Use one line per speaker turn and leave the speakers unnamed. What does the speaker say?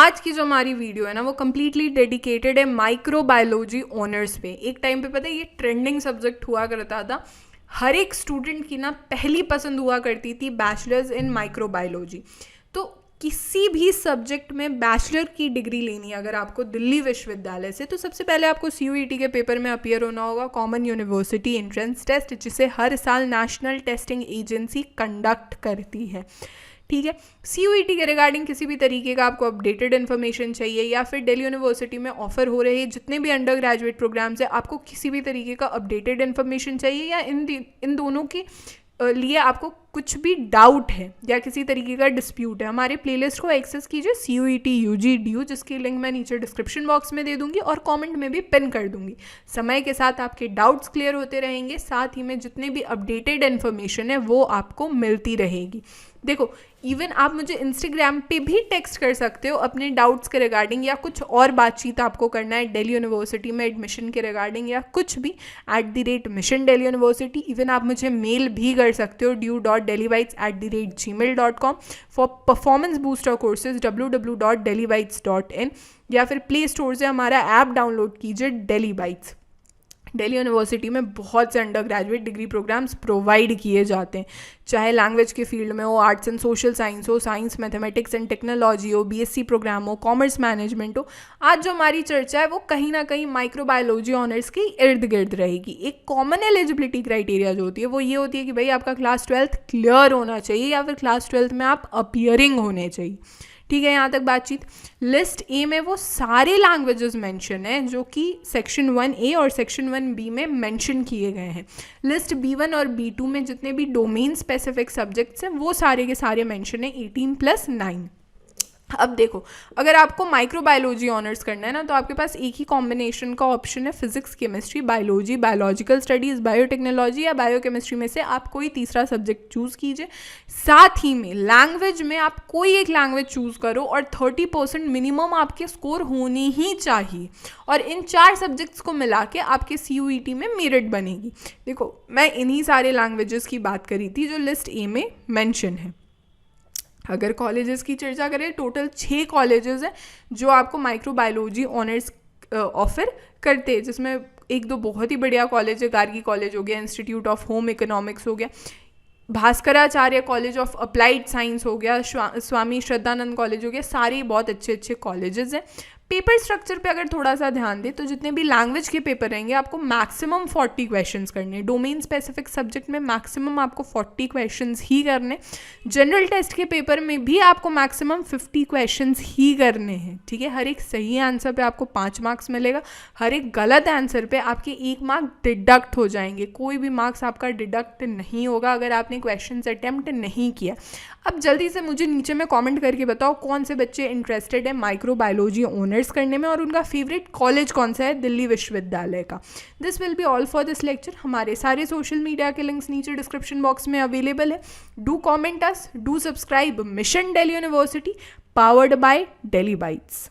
आज की जो हमारी वीडियो है ना वो कम्प्लीटली डेडिकेटेड है माइक्रोबायोलॉजी ऑनर्स पे। एक टाइम पे पता है ये ट्रेंडिंग सब्जेक्ट हुआ करता था, हर एक स्टूडेंट की ना पहली पसंद हुआ करती थी बैचलर्स इन माइक्रोबायोलॉजी। तो किसी भी सब्जेक्ट में बैचलर की डिग्री लेनी है अगर आपको दिल्ली विश्वविद्यालय से, तो सबसे पहले आपको CUET के पेपर में अपीयर होना होगा, कॉमन यूनिवर्सिटी एंट्रेंस टेस्ट, जिसे हर साल नेशनल टेस्टिंग एजेंसी कंडक्ट करती है। ठीक है, CUET के रिगार्डिंग किसी भी तरीके का आपको अपडेटेड इन्फॉर्मेशन चाहिए या फिर दिल्ली यूनिवर्सिटी में ऑफर हो रहे जितने भी अंडर ग्रेजुएट प्रोग्राम्स है, आपको किसी भी तरीके का अपडेटेड इन्फॉर्मेशन चाहिए या इन दोनों के लिए आपको कुछ भी डाउट है या किसी तरीके का डिस्प्यूट है, हमारे प्लेलिस्ट को एक्सेस कीजिए CUET UG DU, जिसकी लिंक मैं नीचे डिस्क्रिप्शन बॉक्स में दे दूंगी और कमेंट में भी पिन कर दूंगी। समय के साथ आपके डाउट्स क्लियर होते रहेंगे, साथ ही में जितने भी अपडेटेड इन्फॉर्मेशन है वो आपको मिलती रहेगी। देखो, इवन आप मुझे इंस्टाग्राम पे भी टेक्स्ट कर सकते हो अपने डाउट्स के रिगार्डिंग, या कुछ और बातचीत आपको करना है दिल्ली यूनिवर्सिटी में एडमिशन के रिगार्डिंग या कुछ भी, @मिशन दिल्ली यूनिवर्सिटी। इवन आप मुझे मेल भी कर सकते हो du.delhibytes@gmail.com for performance booster courses www.delhibytes.in, या फिर प्ले स्टोर से हमारा ऐप डाउनलोड कीजिए दिल्ली बाइट्स। दिल्ली यूनिवर्सिटी में बहुत से under graduate degree programmes provide किए जाते हैं, चाहे लैंग्वेज के फील्ड में हो, आर्ट्स एंड सोशल साइंस हो, साइंस मैथमेटिक्स एंड टेक्नोलॉजी हो, BSc प्रोग्राम हो, कॉमर्स मैनेजमेंट हो। आज जो हमारी चर्चा है वो कहीं ना कहीं माइक्रोबायोलॉजी ऑनर्स के इर्द गिर्द रहेगी। एक कॉमन एलिजिबिलिटी क्राइटेरिया जो होती है वो ये होती है कि भाई आपका क्लास 12th क्लियर होना चाहिए या फिर क्लास 12th में आप अपीयरिंग होने चाहिए। ठीक है, यहाँ तक बातचीत। लिस्ट ए में वो सारे लैंग्वेजेस मेंशन हैं जो कि सेक्शन 1A और सेक्शन 1B में मेंशन किए गए हैं। लिस्ट B1 और B2 में जितने भी डोमेन स्पेसिफिक सब्जेक्ट्स हैं वो सारे के सारे मेंशन हैं 18+9। अब देखो, अगर आपको माइक्रोबायोलॉजी ऑनर्स करना है ना, तो आपके पास एक ही कॉम्बिनेशन का ऑप्शन है, physics chemistry biology, biological studies, biotechnology या बायोकेमिस्ट्री में से आप कोई तीसरा सब्जेक्ट चूज़ कीजिए। साथ ही में लैंग्वेज में आप कोई एक लैंग्वेज चूज़ करो और 30% मिनिमम आपके स्कोर होनी ही चाहिए, और इन 4 सब्जेक्ट्स को मिला के आपके CUET में मेरिट बनेगी। देखो, मैं इन्हीं सारे लैंग्वेजेस की बात करी थी जो लिस्ट ए में मैंशन है। अगर कॉलेजेस की चर्चा करें, टोटल 6 कॉलेजेस हैं जो आपको माइक्रोबायोलॉजी ऑनर्स ऑफर करते हैं, जिसमें 1-2 बहुत ही बढ़िया कॉलेज है। गार्गी कॉलेज हो गया, इंस्टीट्यूट ऑफ होम इकोनॉमिक्स हो गया, Bhaskaracharya college of applied science हो गया, स्वामी श्रद्धानंद कॉलेज हो गया, सारे बहुत अच्छे अच्छे कॉलेजेस हैं। पेपर स्ट्रक्चर पे अगर थोड़ा सा ध्यान दें तो जितने भी लैंग्वेज के पेपर रहेंगे आपको मैक्सिमम 40 क्वेश्चंस करने, डोमेन स्पेसिफिक सब्जेक्ट में मैक्सिमम आपको 40 क्वेश्चंस ही करने, जनरल टेस्ट के पेपर में भी आपको मैक्सिमम 50 क्वेश्चंस ही करने हैं। ठीक है, हर एक सही आंसर पे आपको 5 मार्क्स मिलेगा, हर एक गलत आंसर पे आपके 1 मार्क डिडक्ट हो जाएंगे। कोई भी मार्क्स आपका डिडक्ट नहीं होगा अगर आपने क्वेश्चन अटेम्प्ट नहीं किया। अब जल्दी से मुझे नीचे में कॉमेंट करके बताओ कौन से बच्चे इंटरेस्टेड है माइक्रोबायोलॉजी ऑनर्स करने में और उनका फेवरेट कॉलेज कौन सा है दिल्ली विश्वविद्यालय का। This will be all for this lecture. हमारे सारे सोशल मीडिया के लिंक्स नीचे डिस्क्रिप्शन बॉक्स में अवेलेबल है। Do comment us, do subscribe mission Delhi university, powered by Delhi bytes.